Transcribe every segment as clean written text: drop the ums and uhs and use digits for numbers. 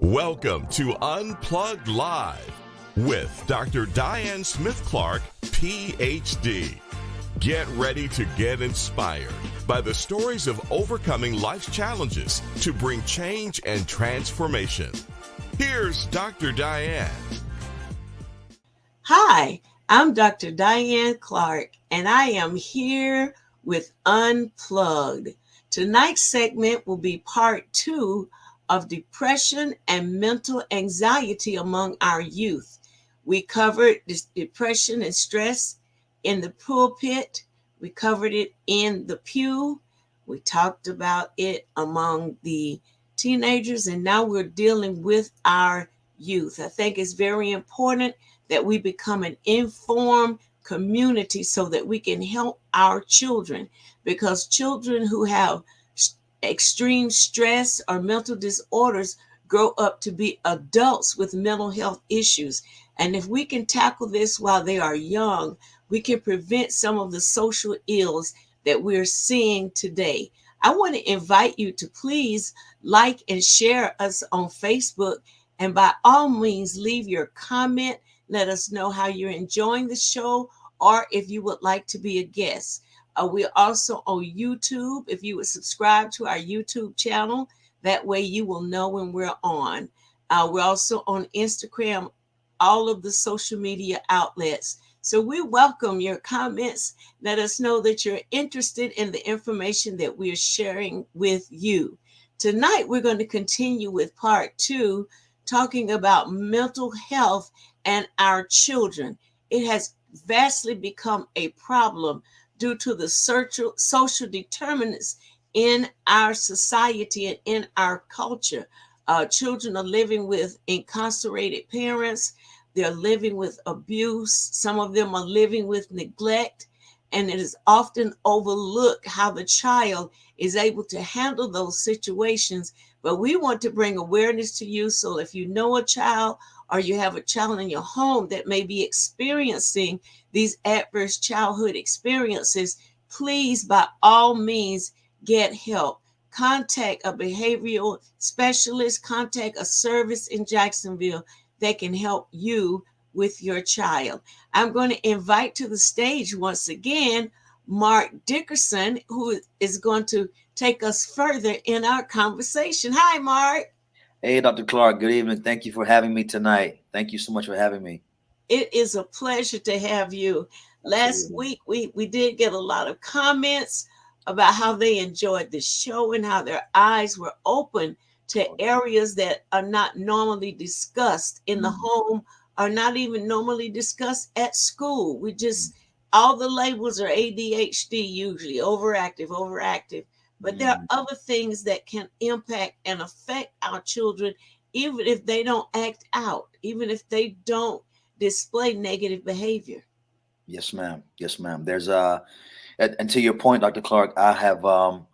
Welcome to Unplugged Live with Dr. Diane Smith-Clark, PhD. Get ready to get inspired by the stories of overcoming life's challenges to bring change and transformation. Here's Dr. Diane. Hi, I'm Dr. Diane Clark, and I am here with Unplugged. Tonight's segment will be part 2 of depression and mental anxiety among our youth. We covered this depression and stress in the pulpit. We covered it in the pew. We talked about it among the teenagers, and now we're dealing with our youth. I think it's very important that we become an informed community so that we can help our children, because children who have extreme stress or mental disorders grow up to be adults with mental health issues. And if we can tackle this while they are young, we can prevent some of the social ills that we're seeing today. I want to invite you to please like and share us on Facebook, and by all means leave your comment. Let us know how you're enjoying the show, or if you would like to be a guest. We're also on YouTube. If you would subscribe to our YouTube channel, that way you will know when we're on. We're also on Instagram, all of the social media outlets. So we welcome your comments. Let us know that you're interested in the information that we're sharing with you. Tonight, we're going to continue with part 2, talking about mental health and our children. It has vastly become a problem due to the social determinants in our society and in our culture. Children are living with incarcerated parents. They're living with abuse. Some of them are living with neglect. And it is often overlooked how the child is able to handle those situations. But we want to bring awareness to you. So if you know a child, or you have a child in your home that may be experiencing these adverse childhood experiences, please, by all means, get help. Contact a behavioral specialist, contact a service in Jacksonville that can help you with your child. I'm going to invite to the stage once again Mark Dickerson, who is going to take us further in our conversation. Hi, Mark. Hey, Dr. Clark, good evening. Thank you for having me tonight. Thank you so much for having me. It is a pleasure to have you. Last week, we did get a lot of comments about how they enjoyed the show and how their eyes were open to areas that are not normally discussed in the home, are not even normally discussed at school. We just, all the labels are ADHD usually, overactive. But there are other things that can impact and affect our children, even if they don't act out, even if they don't display negative behavior. Yes, ma'am. Yes, ma'am. There's and to your point, Dr. Clark, I have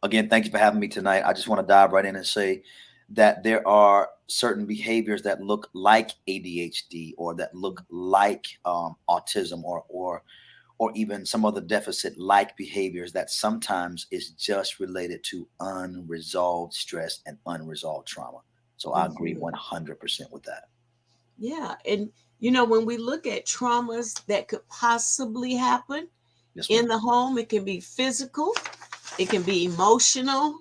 again, thank you for having me tonight. I just want to dive right in and say that there are certain behaviors that look like ADHD, or that look like autism, or even some other deficit-like behaviors that sometimes is just related to unresolved stress and unresolved trauma. So I agree 100% with that. Yeah. And, when we look at traumas that could possibly happen in the home, it can be physical, it can be emotional,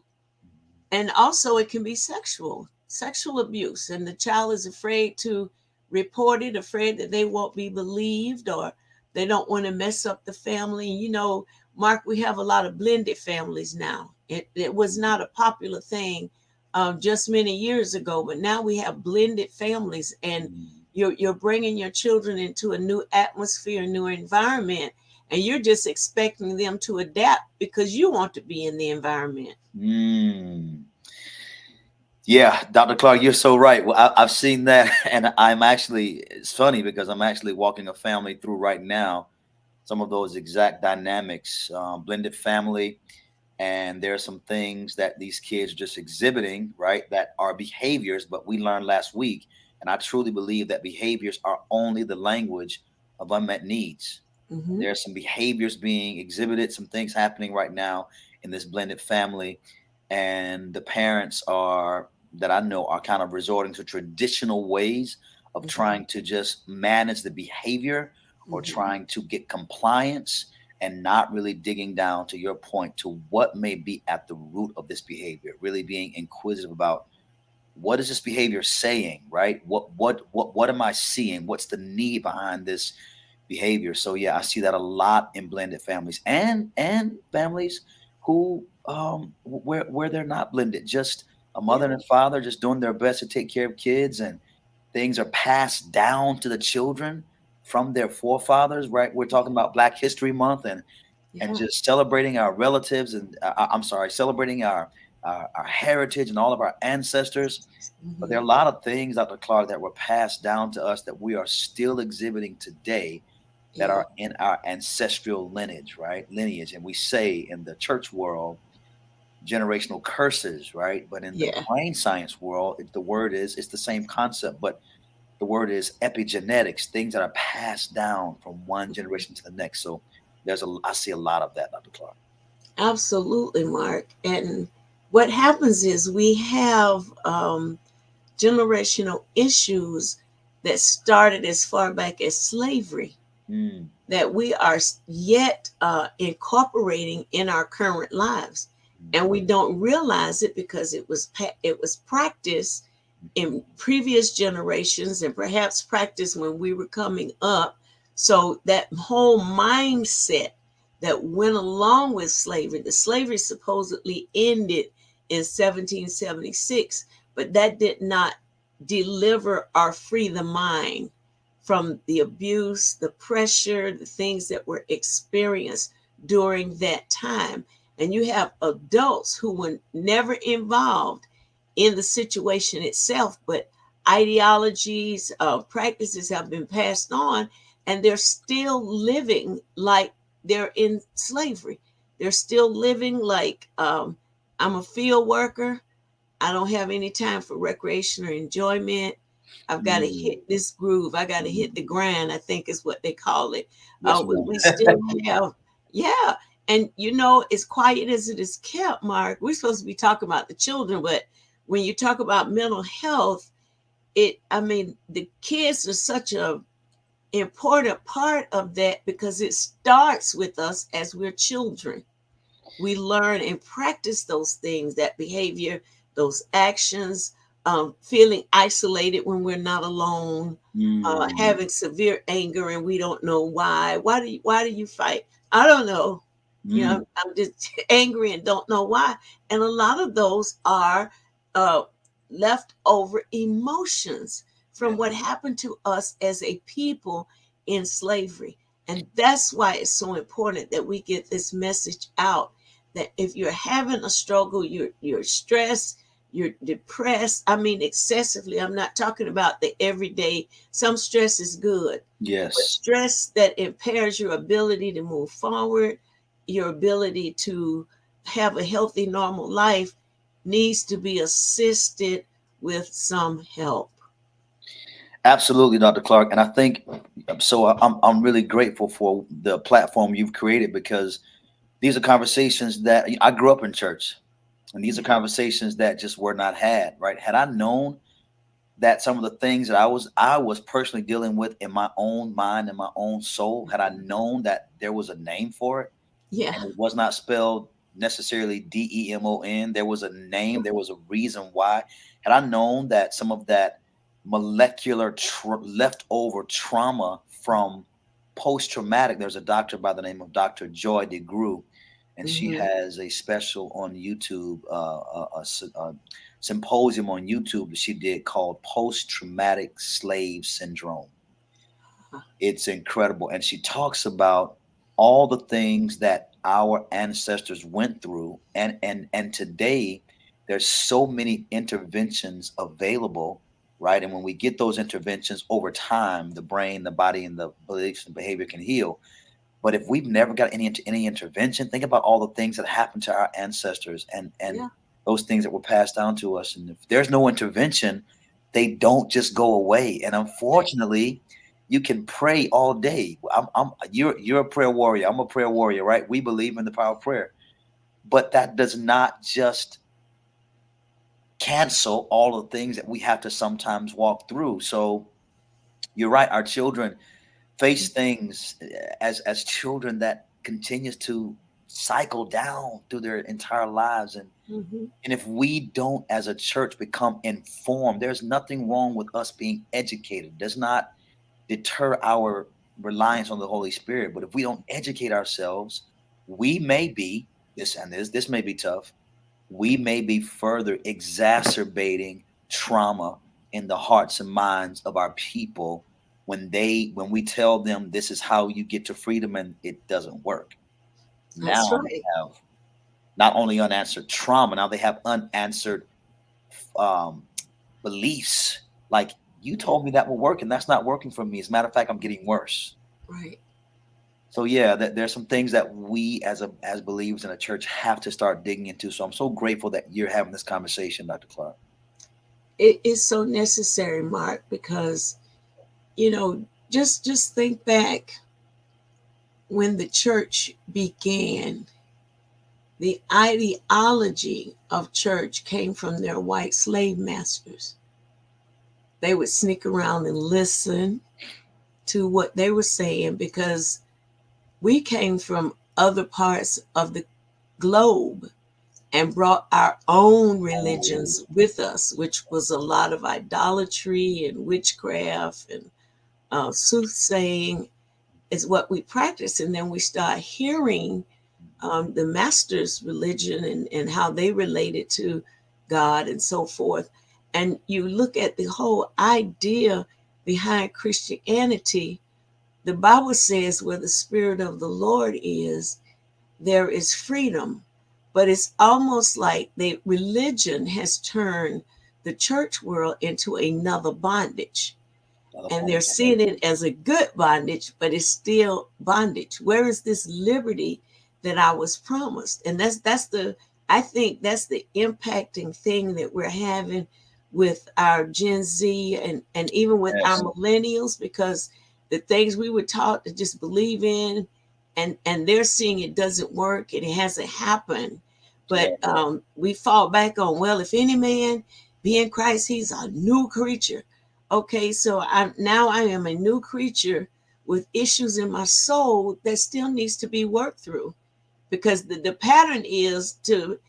and also it can be sexual abuse. And the child is afraid to report it, afraid that they won't be believed, or they don't want to mess up the family. Mark, we have a lot of blended families now. It was not a popular thing just many years ago, but now we have blended families, and you're bringing your children into a new atmosphere, a new environment, and you're just expecting them to adapt because you want to be in the environment. Yeah, Dr. Clark, you're so right. Well, I've seen that, and it's funny because I'm actually walking a family through right now some of those exact dynamics, blended family, and there are some things that these kids are just exhibiting, right, that are behaviors, but we learned last week, and I truly believe that behaviors are only the language of unmet needs. There are some behaviors being exhibited, some things happening right now in this blended family, and the parents are that I know are kind of resorting to traditional ways of Mhm. trying to just manage the behavior or Mhm. trying to get compliance and not really digging down to your point to what may be at the root of this behavior, really being inquisitive about what is this behavior saying, right? What am I seeing? What's the need behind this behavior? So yeah, I see that a lot in blended families and families who where they're not blended, just a mother Yeah. and father just doing their best to take care of kids, and things are passed down to the children from their forefathers, right? We're talking about Black History Month, and Yeah. just celebrating our relatives, and I'm sorry, celebrating our heritage and all of our ancestors. But there are Mhm. a lot of things, Dr. Clark, that were passed down to us that we are still exhibiting today that Yeah. are in our ancestral lineage, right? Lineage. And we say in the church world, generational curses, right? But in the Yeah. brain science world, the word is, it's the same concept, but the word is epigenetics, things that are passed down from one generation to the next. So I see a lot of that, Dr. Clark. Absolutely, Mark. And what happens is we have generational issues that started as far back as slavery Mm, that we are yet incorporating in our current lives, and mhm, we don't realize it because it was practiced in previous generations and perhaps practiced when we were coming up. So that whole mindset that went along with slavery, the slavery supposedly ended in 1776, but that did not deliver or free the mind from the abuse, the pressure, the things that were experienced during that time. And you have adults who were never involved in the situation itself, but ideologies, practices have been passed on, and they're still living like they're in slavery. They're still living like I'm a field worker. I don't have any time for recreation or enjoyment. I've got to mm, hit this groove. I got to hit mm. the grind, I think is what they call it. Yes, We ma'am. still have, yeah. And as quiet as it is kept, Mark, we're supposed to be talking about the children, but when you talk about mental health, I mean, the kids are such a important part of that because it starts with us as we're children. We learn and practice those things, that behavior, those actions, feeling isolated when we're not alone, Mm, having severe anger and we don't know why. Why do you fight? I don't know. mm. I'm just angry and don't know why. And a lot of those are uh, leftover emotions Yeah. from what happened to us as a people in slavery. And that's why it's so important that we get this message out, that if you're having a struggle, you're stressed, you're depressed. I mean, excessively. I'm not talking about the everyday. Some stress is good, but Yes. stress that impairs your ability to move forward, your ability to have a healthy, normal life, needs to be assisted with some help. Absolutely, Dr. Clark. And I think so. I'm really grateful for the platform you've created, because these are conversations that I grew up in church, and these are Yeah, conversations that just were not had. Right? Had I known that some of the things that I was personally dealing with in my own mind and my own soul, had I known that there was a name for it, yeah, and it was not spelled necessarily DEMON. There was a name, there was a reason why. Had I known that some of that molecular leftover trauma from post traumatic, there's a doctor by the name of Dr. Joy DeGruy, and she hmm, has a special on YouTube, a symposium on YouTube that she did called Post Traumatic Slave Syndrome. It's incredible. And she talks about all the things that our ancestors went through. And today there's so many interventions available, right? And when we get those interventions over time, the brain, the body, and the beliefs and behavior can heal. But if we've never got any intervention, think about all the things that happened to our ancestors, and yeah, those things that were passed down to us. And if there's no intervention, they don't just go away. And unfortunately, you can pray all day. You're a prayer warrior. I'm a prayer warrior, right? We believe in the power of prayer, but that does not just cancel all the things that we have to sometimes walk through. So you're right. Our children face things as children that continues to cycle down through their entire lives. Mhm. And if we don't, as a church, become informed, there's nothing wrong with us being educated. Does not deter our reliance on the Holy Spirit. But if we don't educate ourselves, we may be this may be tough. We may be further exacerbating trauma in the hearts and minds of our people when we tell them this is how you get to freedom and it doesn't work. That's Now they right. have not only unanswered trauma, now they have unanswered um, beliefs. Like, you Yeah. told me that will work, and that's not working for me. As a matter of fact, I'm getting worse. Right. So yeah, there's some things that we as believers in the church have to start digging into. So I'm so grateful that you're having this conversation, Dr. Clark. It is so necessary, Mark, because just think back when the church began. The ideology of church came from their white slave masters. They would sneak around and listen to what they were saying because we came from other parts of the globe and brought our own religions with us, which was a lot of idolatry and witchcraft and soothsaying is what we practice. And then we start hearing the master's religion and how they related to God and so forth. And you look at the whole idea behind Christianity, the Bible says where the Spirit of the Lord is, there is freedom. But it's almost like the religion has turned the church world into another bondage. Another And they're point. seeing it as a good bondage, but it's still bondage. Where is this liberty that I was promised? And that's the I think that's the impacting thing that we're having with our Gen Z and even with our Yes. millennials, because the things we were taught to just believe in and they're seeing it doesn't work and it hasn't happened. Yeah. But we fall back on, well, if any man be in Christ, he's a new creature. Okay, so I am a new creature with issues in my soul that still needs to be worked through, because the pattern is to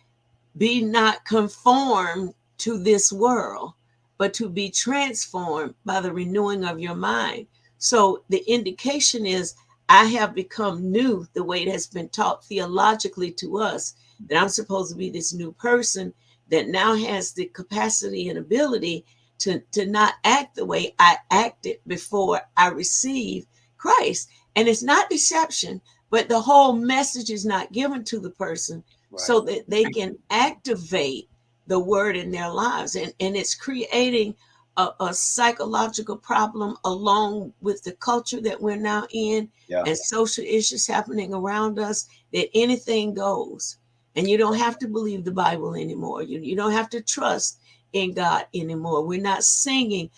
be not conformed to this world, but to be transformed by the renewing of your mind. So the indication is I have become new the way it has been taught theologically to us, that I'm supposed to be this new person that now has the capacity and ability to not act the way I acted before I received Christ. And it's not deception, but the whole message is not given to the person Right. so that they can activate the word in their lives. And it's creating a psychological problem along with the culture that we're now in Yeah. and social issues happening around us, that anything goes. And you don't have to believe the Bible anymore. You don't have to trust in God anymore. We're not singing,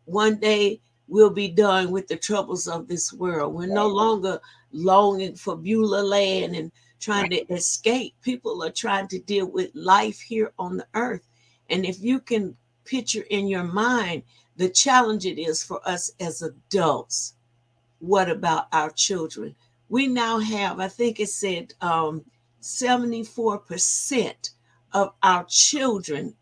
one day we'll be done with the troubles of this world. We're no Right. longer longing for Beulah land and trying to escape. People are trying to deal with life here on the earth. And if you can picture in your mind the challenge it is for us as adults, what about our children? We now have, I think it said, 74% of our children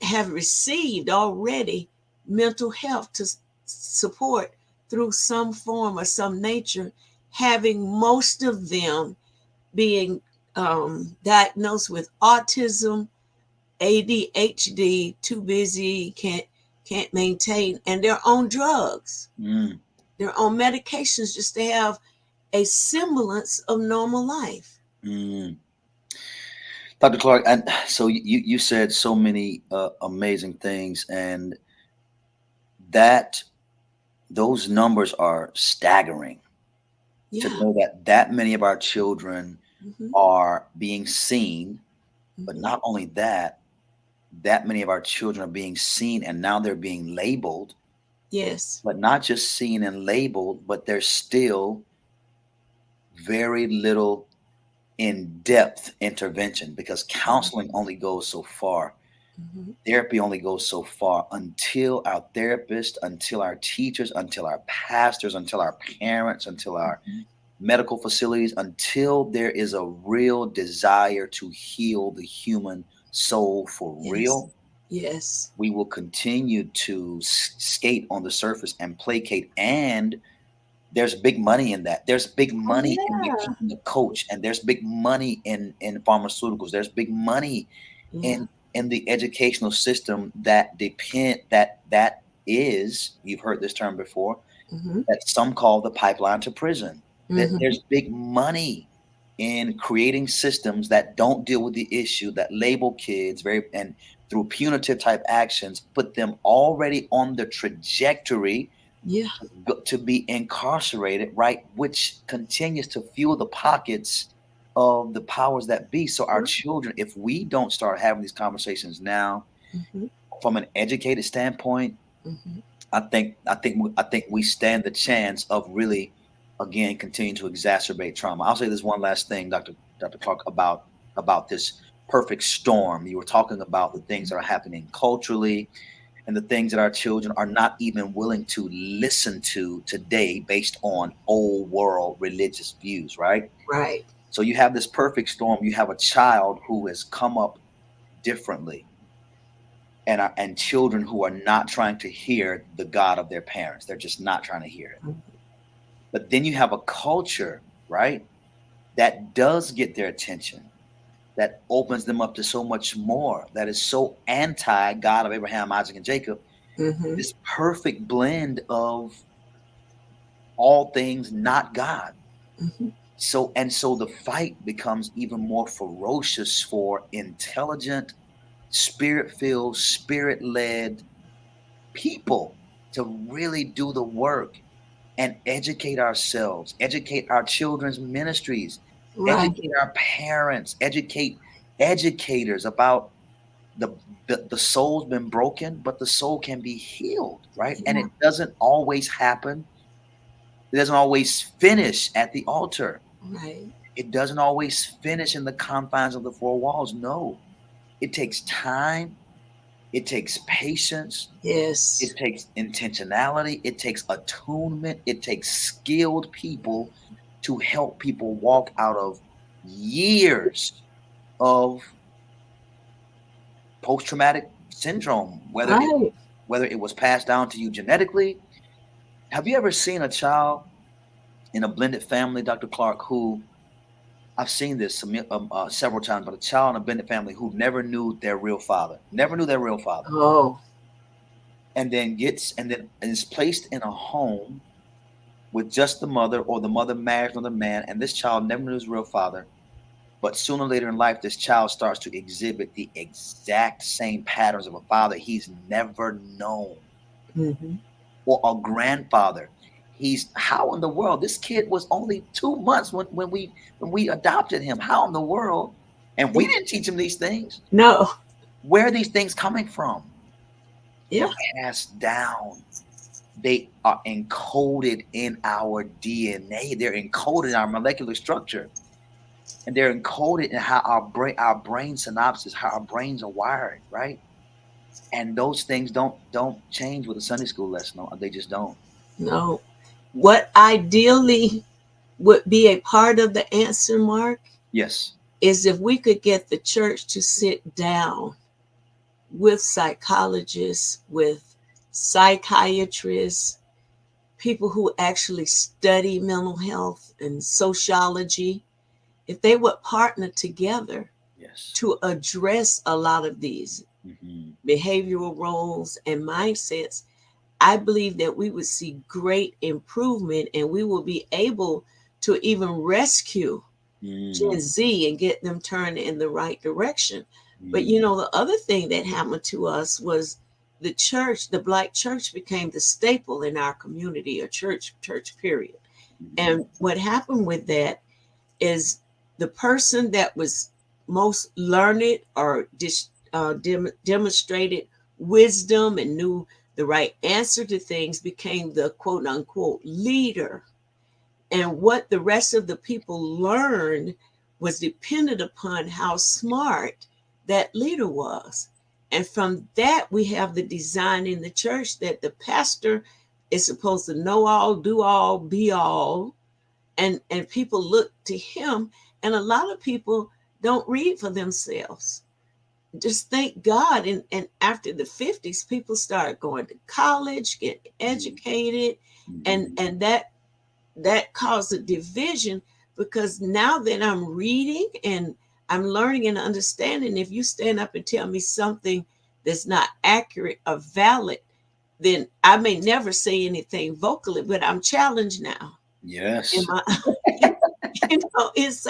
have received already mental health to support through some form or some nature, having most of them being diagnosed with autism, ADHD, too busy, can't maintain, and they're on drugs, Mm. they're on medications just to have a semblance of normal life. Mm. Dr. Clark, and so you said so many amazing things, and that those numbers are staggering. To Yeah. know that that many of our children Hmm. are being seen, but Hmm. not only that, that many of our children are being seen and now they're being labeled, Yes. but not just seen and labeled, but there's still very little in depth intervention because Hmm. counseling only goes so far. Mhm. Therapy only goes so far until our therapists, until our teachers, until our pastors, until our parents, until our Mhm. medical facilities, until there is a real desire to heal the human soul for Yes. real, Yes. we will continue to skate on the surface and placate. And there's big money in that. There's big Oh money in yeah. becoming a coach, and there's big money in pharmaceuticals. There's big money Yeah. in the educational system that depend that is, you've heard this term before, Mhm. that some call the pipeline to prison. That Mhm. there's big money in creating systems that don't deal with the issue, that label kids very, and through punitive type actions put them already on the trajectory Yeah. to be incarcerated, right? Which continues to fuel the pockets of the powers that be. So our Right. children, if we don't start having these conversations now, Mhm. from an educated standpoint, Mhm. I think we stand the chance of really, again, continuing to exacerbate trauma. I'll say this one last thing, Dr. Clark, about this perfect storm. You were talking about the things that are happening culturally and the things that our children are not even willing to listen to today based on old world religious views, right? Right. So you have this perfect storm. You have a child who has come up differently, and children who are not trying to hear the God of their parents. They're just not trying to hear it. Mhm. But then you have a culture, right, that does get their attention, that opens them up to so much more, that is so anti God of Abraham, Isaac, and Jacob. Mhm. This perfect blend of all things not God. Mhm. So the fight becomes even more ferocious for intelligent, spirit-filled, spirit-led people to really do the work and educate ourselves, educate our children's ministries, Right. educate our parents, educate educators about the, the soul's been broken, but the soul can be healed, right? And Yeah. it doesn't always happen. It doesn't always finish at the altar. Right. It doesn't always finish in the confines of the four walls. No, it takes time. It takes patience. Yes. It takes intentionality. It takes attunement. It takes skilled people to help people walk out of years of post-traumatic syndrome, Right. whether it was passed down to you genetically. Have you ever seen a child in a blended family, Dr. Clark, who I've seen this several times, but a child in a blended family who never knew their real father, never knew their real father, Oh. and then is placed in a home with just the mother, or the mother marries another man, and this child never knew his real father. But sooner or later in life, this child starts to exhibit the exact same patterns of a father he's never known, Mhm. or a grandfather. He's, how in the world, this kid was only 2 months when we adopted him. How in the world? And we Yeah. didn't teach him these things. No. Where are these things coming from? Yeah. They're passed down. They are encoded in our DNA. They're encoded in our molecular structure, and they're encoded in how our brain synapses, how our brains are wired, right? And those things don't change with a Sunday school lesson. No, they just don't. No. What ideally would be a part of the answer, Mark, Yes. is if we could get the church to sit down with psychologists, with psychiatrists, people who actually study mental health and sociology, if they would partner together Yes. to address a lot of these Hmm. behavioral roles and mindsets, I believe that we would see great improvement and we will be able to even rescue Gen Mm. Z and get them turned in the right direction. But Mm. the other thing that happened to us was the church, the black church became the staple in our community, a church period. Mhm. And what happened with that is the person that was most learned or demonstrated wisdom and knew the right answer to things became the quote unquote leader. And what the rest of the people learned was dependent upon how smart that leader was. And from that, we have the design in the church that the pastor is supposed to know all, do all, be all, and people look to him. And a lot of people don't read for themselves. Just thank God. And after the 50s, people started going to college, get educated, and that caused a division, because now that I'm reading and I'm learning and understanding, if you stand up and tell me something that's not accurate or valid, then I may never say anything vocally, but I'm challenged now. Yes. In my, it's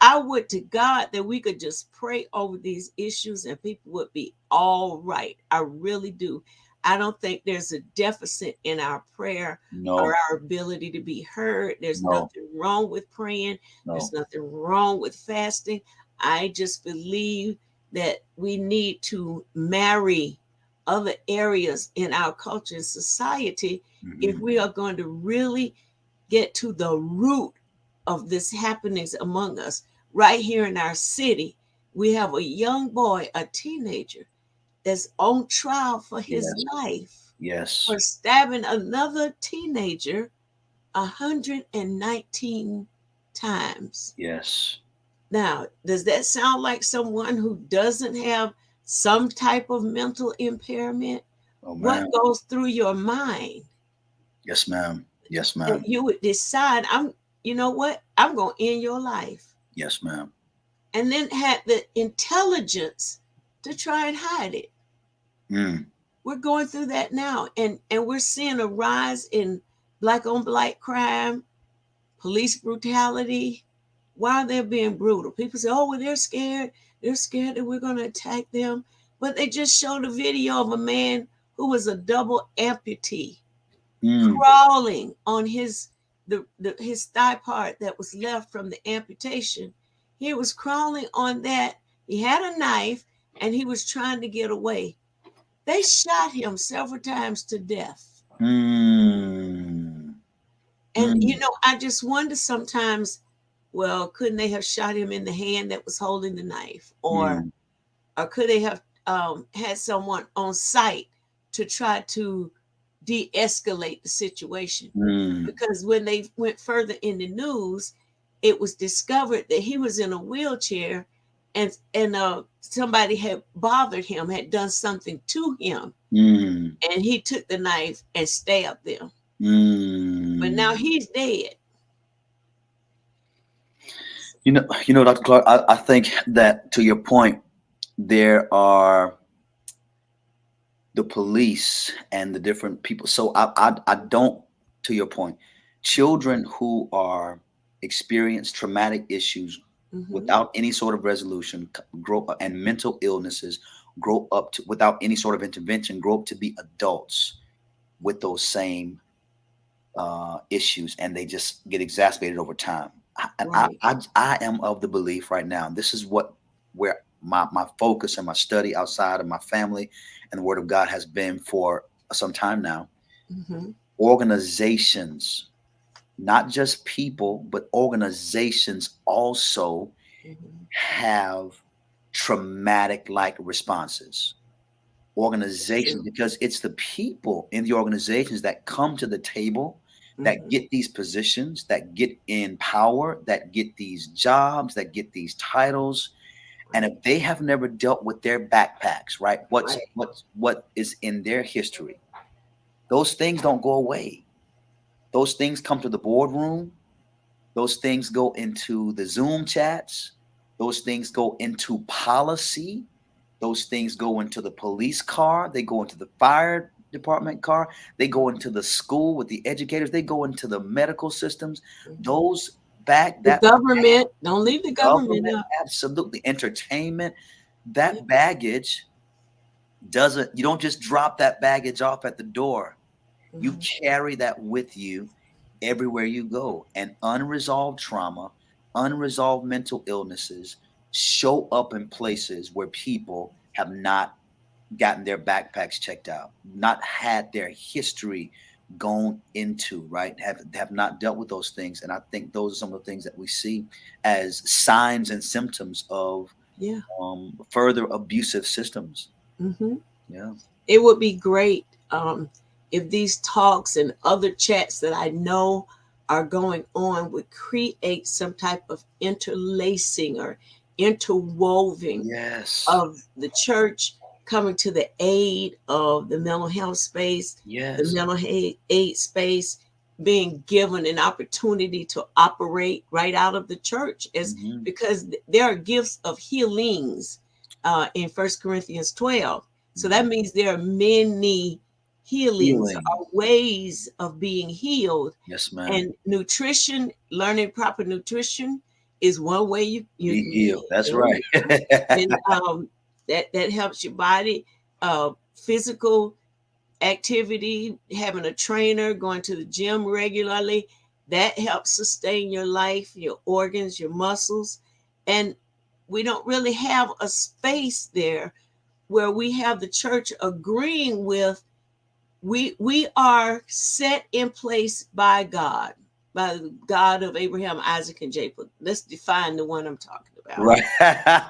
I would to God that we could just pray over these issues and people would be all right. I really do. I don't think there's a deficit in our prayer or No. our ability to be heard. There's No. nothing wrong with praying. There's No. nothing wrong with fasting. I just believe that we need to marry other areas in our culture and society if we are going to really get to the root of this happenings among us. Right here in our city, we have a young boy, a teenager, that's on trial for his Yes. life Yes. for stabbing another teenager 119 times. Yes. Now, does that sound like someone who doesn't have some type of mental impairment? Oh, What man. goes through your mind? Yes, ma'am. Yes, And ma'am. you would decide, you know what? I'm going to end your life. Yes, ma'am. And then had the intelligence to try and hide it. Mm. We're going through that now. And we're seeing a rise in black on black crime, police brutality. Why they're being brutal. People say, oh, well, they're scared. They're scared that we're going to attack them. But they just showed a video of a man who was a double amputee Mm. crawling on his thigh part that was left from the amputation. He was crawling on that. He had a knife and he was trying to get away. They shot him several times to death. Mm. And Mm. I just wonder sometimes, well, couldn't they have shot him in the hand that was holding the knife, Mm. or could they have had someone on site to try to de-escalate the situation? Mm. Because when they went further in the news, it was discovered that he was in a wheelchair, and somebody had bothered him, had done something to him, Mm. and he took the knife and stabbed them. But now Mm. he's dead. Dr. Clark, I think that, to your point, there are the police and the different people. So I don't, to your point, children who are experience traumatic issues Mm-hmm. without any sort of resolution grow up, and mental illnesses grow up to, without any sort of intervention, grow up to be adults with those same issues, and they just get exacerbated over time. And Right. I am of the belief right now, this is where my focus and my study outside of my family and the Word of God has been for some time now. Mm-hmm. Organizations, not just people, but organizations also Mm-hmm. have traumatic like responses. Organizations, True. because it's the people in the organizations that come to the table, that Mm-hmm. get these positions, that get in power, that get these jobs, that get these titles. And Right. if they have never dealt with their backpacks, right? Right. What is in their history, those things don't go away. Those things come to the boardroom. Those things go into the Zoom chats. Those things go into policy. Those things go into the police car. They go into the fire department car. They go into the school with the educators. They go into the medical systems. Mm-hmm. Those back The that government, don't leave the government government, out. absolutely, entertainment, Yeah. that baggage doesn't. You don't just drop that baggage off at the door. You Mm-hmm. carry that with you everywhere you go. And unresolved trauma, unresolved mental illnesses show up in places where people have not gotten their backpacks checked out, not had their history gone into, right? Have not dealt with those things. And I think those are some of the things that we see as signs and symptoms of Yeah. further abusive systems. Hmm. Yeah. It would be great if these talks and other chats that I know are going on would create some type of interlacing or interwoven Yes. of the church coming to the aid of the mental health space, the Yes. mental aid space, being given an opportunity to operate right out of the church, as Hmm. because there are gifts of healings in 1 Corinthians 12. So that Hmm. means there are many healings Healing. or ways of being healed. Yes, ma'am. And nutrition, learning proper nutrition is one way Be healed. That's you know, right. and that helps your body. Physical activity, having a trainer, going to the gym regularly, that helps sustain your life, your organs, your muscles. And we don't really have a space there where we have the church agreeing with, we are set in place by God, by the God of Abraham, Isaac, and Jacob. Let's define the one I'm talking about. Right.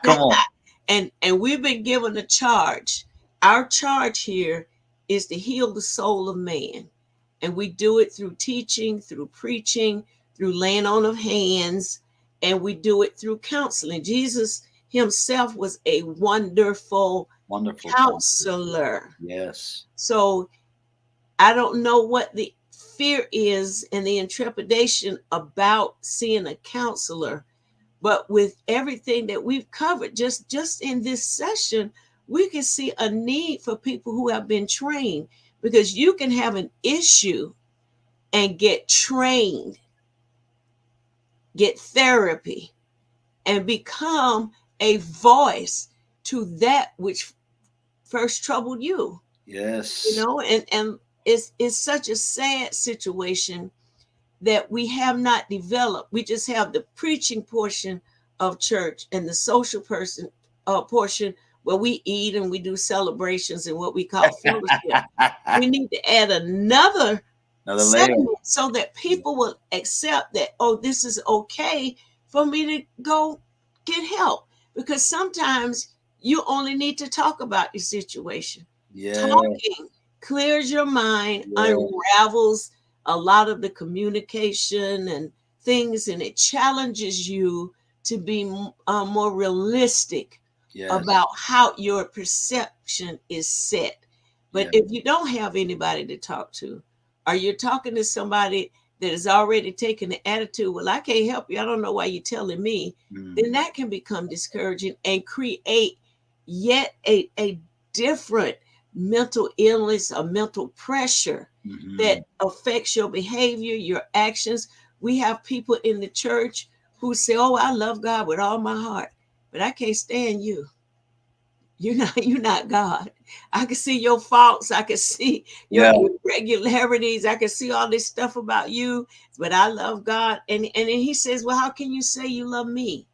Come on. And we've been given a charge. Our charge here is to heal the soul of man. And we do it through teaching, through preaching, through laying on of hands, and we do it through counseling. Jesus himself was a wonderful Wonderful counselor. counselor. Yes. So I don't know what the fear is and the intrepidation about seeing a counselor, but with everything that we've covered just in this session, we can see a need for people who have been trained, because you can have an issue and get trained, get therapy, and become a voice to that which first troubled you. Yes. And it's such a sad situation that we have not developed. We just have the preaching portion of church and the social portion where we eat and we do celebrations and what we call fellowship. We need to add another Another layer. segment so that people will accept that, oh, this is okay for me to go get help. Because sometimes you only need to talk about your situation. Yeah. Talking clears your mind, Yeah. unravels a lot of the communication and things, and it challenges you to be more realistic Yes. about how your perception is set. But Yeah. if you don't have anybody to talk to, or you're talking to somebody that has already taken the attitude, well, I can't help you, I don't know why you're telling me, then Mm. that can become discouraging and create yet a different mental illness or mental pressure Hmm. that affects your behavior, your actions. We have people in the church who say, oh, I love God with all my heart, but I can't stand you. You're not God. I can see your faults. I can see your Yeah. irregularities. I can see all this stuff about you, but I love God. And then he says, well, how can you say you love me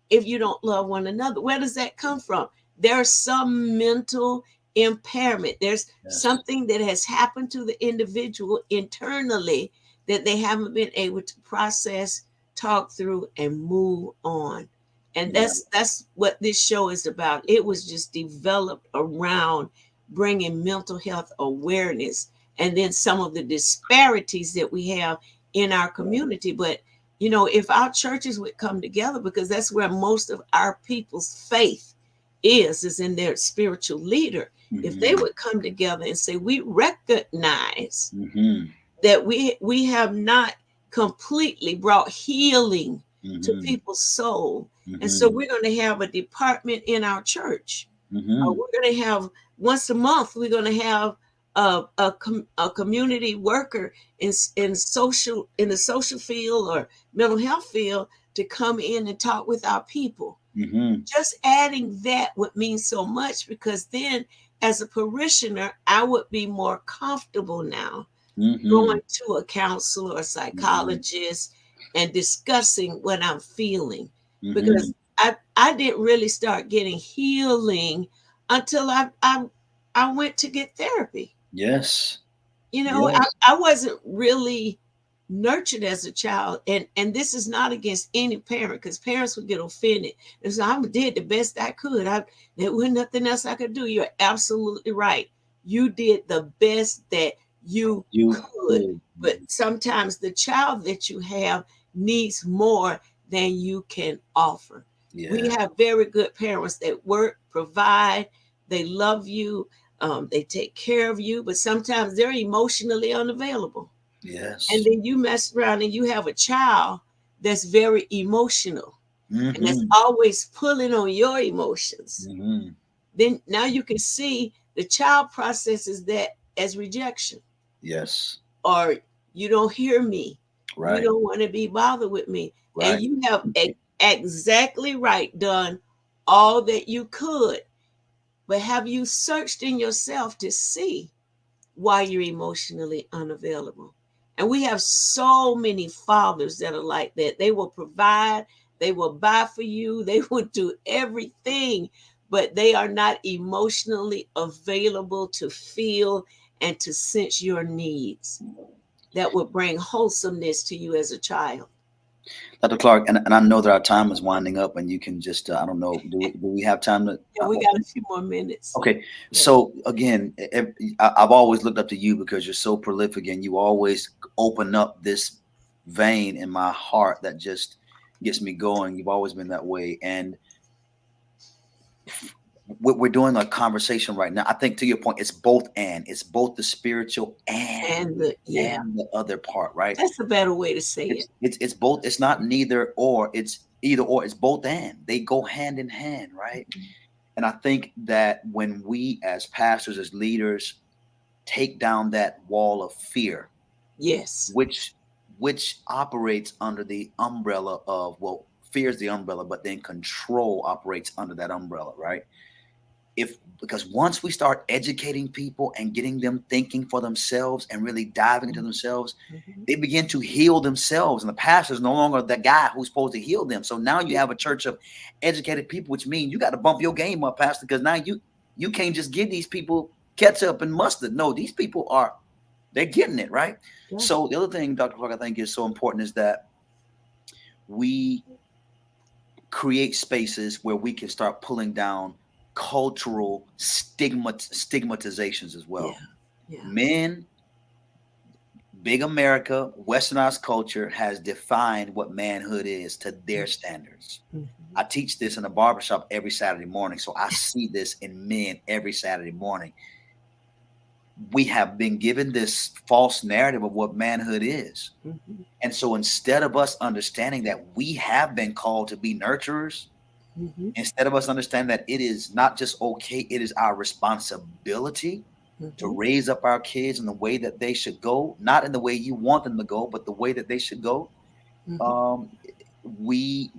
if you don't love one another? Where does that come from? There's some mental impairment. There's Yes. something that has happened to the individual internally that they haven't been able to process, talk through, and move on. And Yeah. that's what this show is about. It was just developed around bringing mental health awareness, and then some of the disparities that we have in our community. But if our churches would come together, because that's where most of our people's faith is in their spiritual leader. If they Hmm. would come together and say, we recognize Hmm. that we have not completely brought healing to Hmm. people's soul. And so Hmm. we're going to have a department in our church. Hmm. We're going to have once a month, we're going to have a community worker in the social field or mental health field to come in and talk with our people. Hmm. Just adding that would mean so much, because then as a parishioner, I would be more comfortable now Hmm. going to a counselor or Hmm. psychologist and discussing what I'm feeling. Hmm. Because I didn't really start getting healing until I went to get therapy. Yes. I, Yes. I wasn't really nurtured as a child, and this is not against any parent, because parents would get offended and say, I did the best I could. There was nothing else I could do. You're absolutely right. You did the best that you could. But sometimes the child that you have needs more than you can offer. Yeah. We have very good parents that work, provide, they love you, they take care of you, but sometimes they're emotionally unavailable. Yes. And then you mess around and you have a child that's very emotional and that's always pulling on your emotions. Then now you can see the child processes that as rejection. Yes. Or you don't hear me. Right. You don't want to be bothered with me. Right. And you have exactly right done all that you could. But have you searched in yourself to see why you're emotionally unavailable? And we have so many fathers that are like that. They will provide, they will buy for you, they will do everything, but they are not emotionally available to feel and to sense your needs that would bring wholesomeness to you as a child. Dr. Clark, and I know that our time is winding up, and you can just, I don't know, do we have time to? Yeah, we got a few more minutes. Okay. Yeah. So again, I've always looked up to you because you're so prolific, and you always open up this vein in my heart that just gets me going. You've always been that way. And we're doing a conversation right now. I think, to your point, it's both and. It's both the spiritual and the other part, right? That's a better way to say it. It's both. It's not neither or. It's either or. It's both and. They go hand in hand, right? And I think that when we as pastors, as leaders, take down that wall of fear, yes, which operates under the umbrella of, well, fear is the umbrella, but then control operates under that umbrella, right? Because once we start educating people and getting them thinking for themselves and really diving into themselves, they begin to heal themselves. And the pastor is no longer the guy who's supposed to heal them. So now you have a church of educated people, which means you got to bump your game up, pastor, because now you can't just give these people ketchup and mustard. No, these people they're getting it, right? Yeah. So the other thing, Dr. Clark, I think is so important is that we create spaces where we can start pulling down cultural stigmatizations as well. Yeah. Men, big America, westernized culture has defined what manhood is to their standards. I teach this in a barbershop every Saturday morning, so I see this in men every Saturday morning. We have been given this false narrative of what manhood is. And so instead of us understanding that we have been called to be nurturers, instead of us understanding that it is not just okay, it is our responsibility to raise up our kids in the way that they should go, not in the way you want them to go, but the way that they should go. We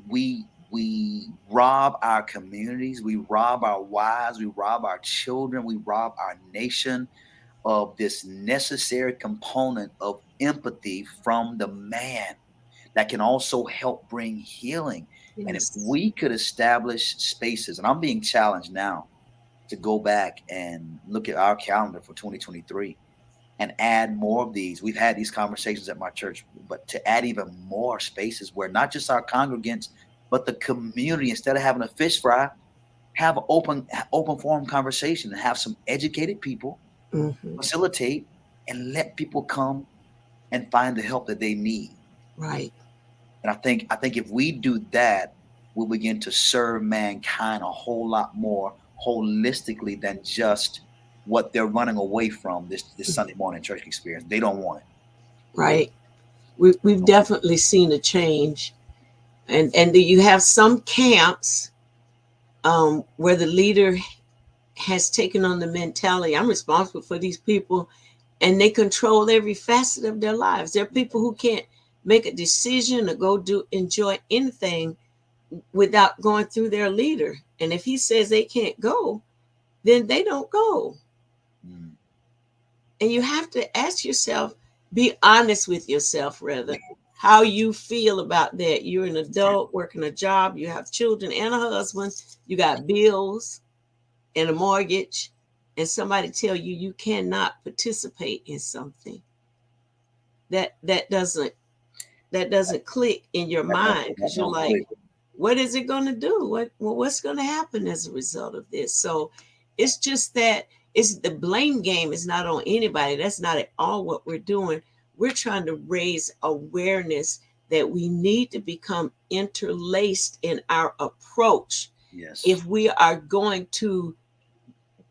rob our communities, we rob our wives, we rob our children, we rob our nation of this necessary component of empathy from the man that can also help bring healing. Yes. And if we could establish spaces, and I'm being challenged now to go back and look at our calendar for 2023 and add more of these. We've had these conversations at my church, but to add even more spaces where not just our congregants, but the community, instead of having a fish fry, have an open forum conversation and have some educated people facilitate and let people come and find the help that they need. Right. And I think if we do that, we'll begin to serve mankind a whole lot more holistically than just what they're running away from this Sunday morning church experience. They don't want it. Right. We've definitely seen a change. And you have some camps where the leader has taken on the mentality, I'm responsible for these people, and they control every facet of their lives. There are people who can't make a decision or enjoy anything without going through their leader. And if he says they can't go, then they don't go. And you have to ask yourself, be honest with yourself, rather, how you feel about that. You're an adult working a job, you have children and a husband, you got bills and a mortgage, and somebody tell you cannot participate in something that doesn't that doesn't click in your mind That because you're don't like, click. what is it going to do? What's going to happen as a result of this? So it's just that it's the blame game is not on anybody. That's not at all what we're doing. We're trying to raise awareness that we need to become interlaced in our approach Yes. if we are going to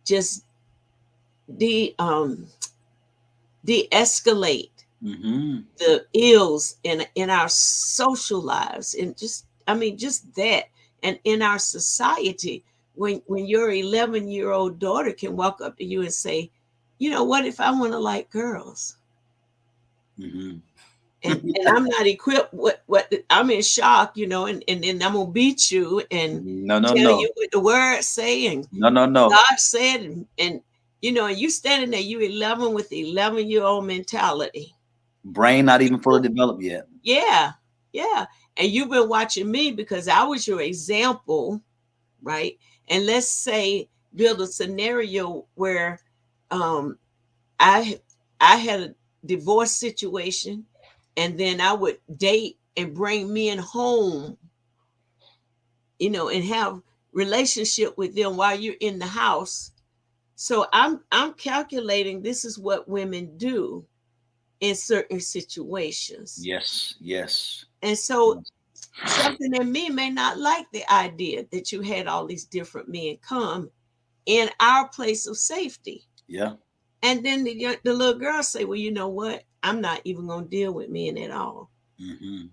just de de-escalate Mm-hmm. the ills in our social lives, and just I mean just that, and in our society. When your 11-year-old daughter can walk up to you and say, you know what, if I want to like girls, Mm-hmm. and I'm not equipped, what I'm in shock, and then I'm gonna beat you and No, no, tell no. you what the words say, and No, no, no. God said, and and you standing there, you 11 with the 11-year-old mentality. Brain not even fully developed yet. Yeah, yeah. And you've been watching me because I was your example, right? And let's say build a scenario where um I I had a divorce situation, and then I would date and bring men home, and have relationship with them while you're in the house. So I'm calculating this is what women do in certain situations. Yes, yes, And so yes. something in me may not like the idea that you had all these different men come in our place of safety. Yeah. And then the little girl say, well, you know what? I'm not even going to deal with men at all. Mm-hmm.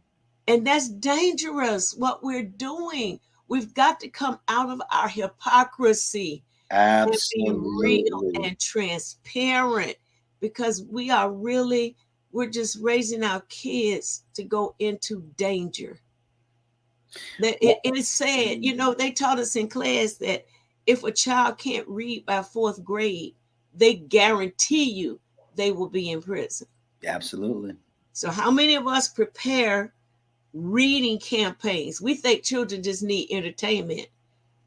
And that's dangerous, what we're doing. We've got to come out of our hypocrisy and be real Absolutely. and transparent, because we're just raising our kids to go into danger. That Well, it is said, they taught us in class that if a child can't read by fourth grade, they guarantee you they will be in prison. absolutely. So, how many of us prepare reading campaigns? We think children just need entertainment.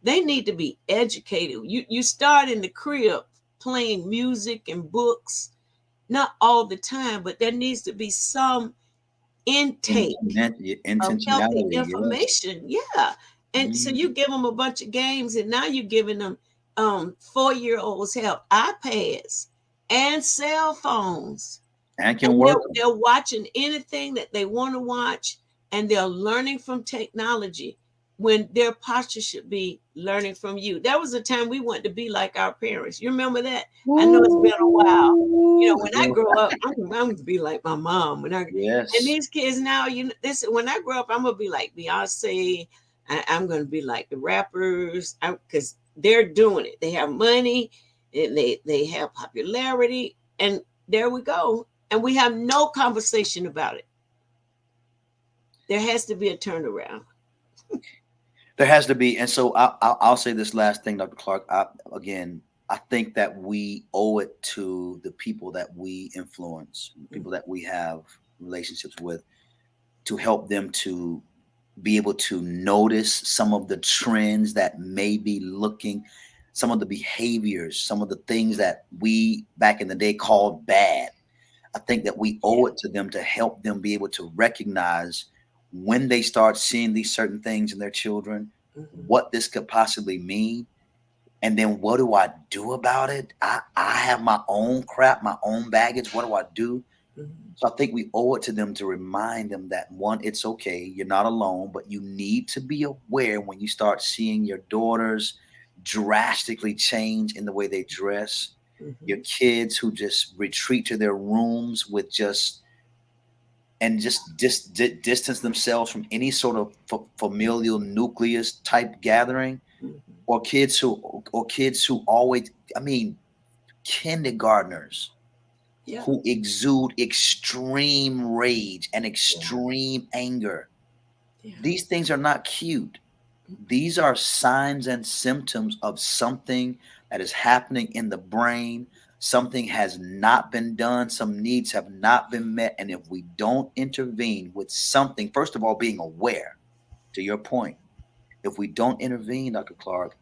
They need to be educated. You start in the crib playing music and books, not all the time, but there needs to be some intake of healthy Intentionality. Yes. information. Yeah. And so Mm. you give them a bunch of games, and now you're giving them 4-year-olds have iPads and cell phones. And And can work. they're watching anything that they want to watch, and they're learning from technology when their posture should be learning from you. There was a time we wanted to be like our parents. You remember that? I know it's been a while. Ooh, When I yeah. grow up, I'm going to be like my mom. And Yes. these kids now, this when I grow up, I'm gonna be like Beyonce. I'm gonna be like the rappers, because they're doing it. They have money, and they have popularity, and there we go. And we have no conversation about it. There has to be a turnaround. There has to be, and so I'll say this last thing, Dr. Clark. Again, I think that we owe it to the people that we influence, the people that we have relationships with, to help them to be able to notice some of the trends that may be looking, some of the behaviors, some of the things that we back in the day called bad. I think that we owe Yeah. it to them to help them be able to recognize when they start seeing these certain things in their children, Mhm. what this could possibly mean. And then what do I do about it? I have my own crap, my own baggage. What do I do? Mhm. So I think we owe it to them to remind them that, one, it's okay. You're not alone, but you need to be aware when you start seeing your daughters drastically change in the way they dress, your Mhm. kids who just retreat to their rooms with just and just distance themselves from any sort of familial nucleus type gathering, Mhm. or kids who always, I mean, kindergartners Yeah. who exude extreme rage and Yeah. extreme anger. Yeah. These things are not cute. These are signs and symptoms of something that is happening in the brain. Something has not been done. Some needs have not been met. And if we don't intervene with something, first of all, being aware, to your point, if we don't intervene, Dr. Clark,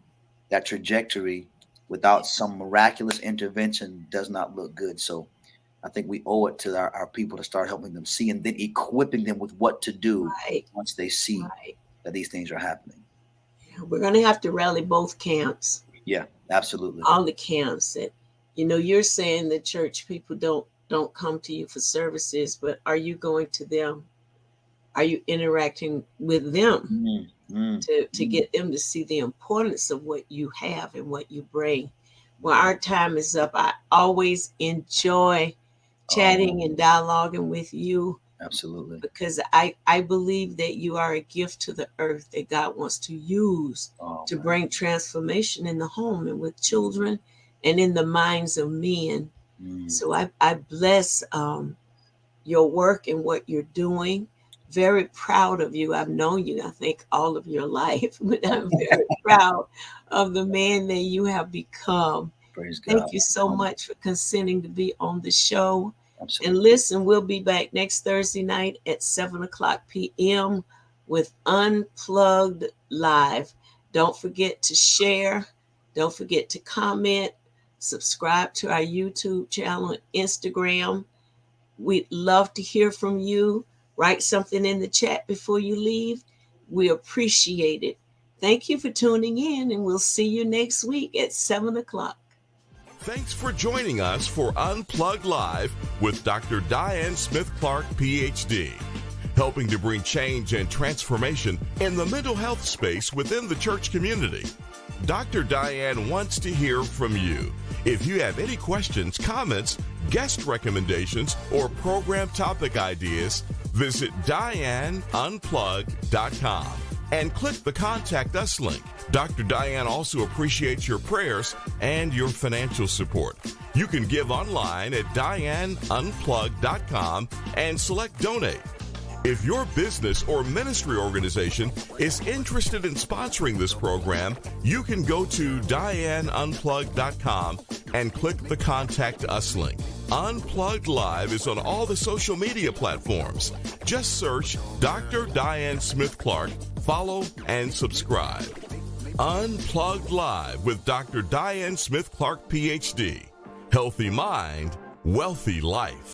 that trajectory without some miraculous intervention does not look good. So I think we owe it to our people to start helping them see and then equipping them with what to do Right. once they see Right. that these things are happening. Yeah, we're going to have to rally both camps, Yeah, absolutely. all the camps. That, you're saying the church people don't come to you for services, but are you going to them? Are you interacting with them to get them to see the importance of what you have and what you bring? Well, our time is up. I always enjoy chatting and dialoguing with you, Absolutely. because I believe that you are a gift to the earth that God wants to use to bring transformation in the home and with children and in the minds of men. So I bless your work and what you're doing. Very proud of you. I've known you, I think, all of your life, but I'm very proud of the man that you have become. Praise God. Thank you so much for consenting to be on the show. Absolutely. And listen, we'll be back next Thursday night at 7:00 p.m. with Unplugged Live. Don't forget to share. Don't forget to comment. Subscribe to our YouTube channel and Instagram. We'd love to hear from you. Write something in the chat before you leave. We appreciate it. Thank you for tuning in, and we'll see you next week at 7:00. Thanks for joining us for Unplugged Live with Dr. Diane Smith-Clark, PhD, helping to bring change and transformation in the mental health space within the church community. Dr. Diane wants to hear from you. If you have any questions, comments, guest recommendations, or program topic ideas, visit DianeUnplugged.com and click the Contact Us link. Dr. Diane also appreciates your prayers and your financial support. You can give online at DianeUnplugged.com and select Donate. If your business or ministry organization is interested in sponsoring this program, you can go to DianeUnplugged.com and click the Contact Us link. Unplugged Live is on all the social media platforms. Just search Dr. Diane Smith-Clark, follow, and subscribe. Unplugged Live with Dr. Diane Smith-Clark, PhD. Healthy mind, wealthy life.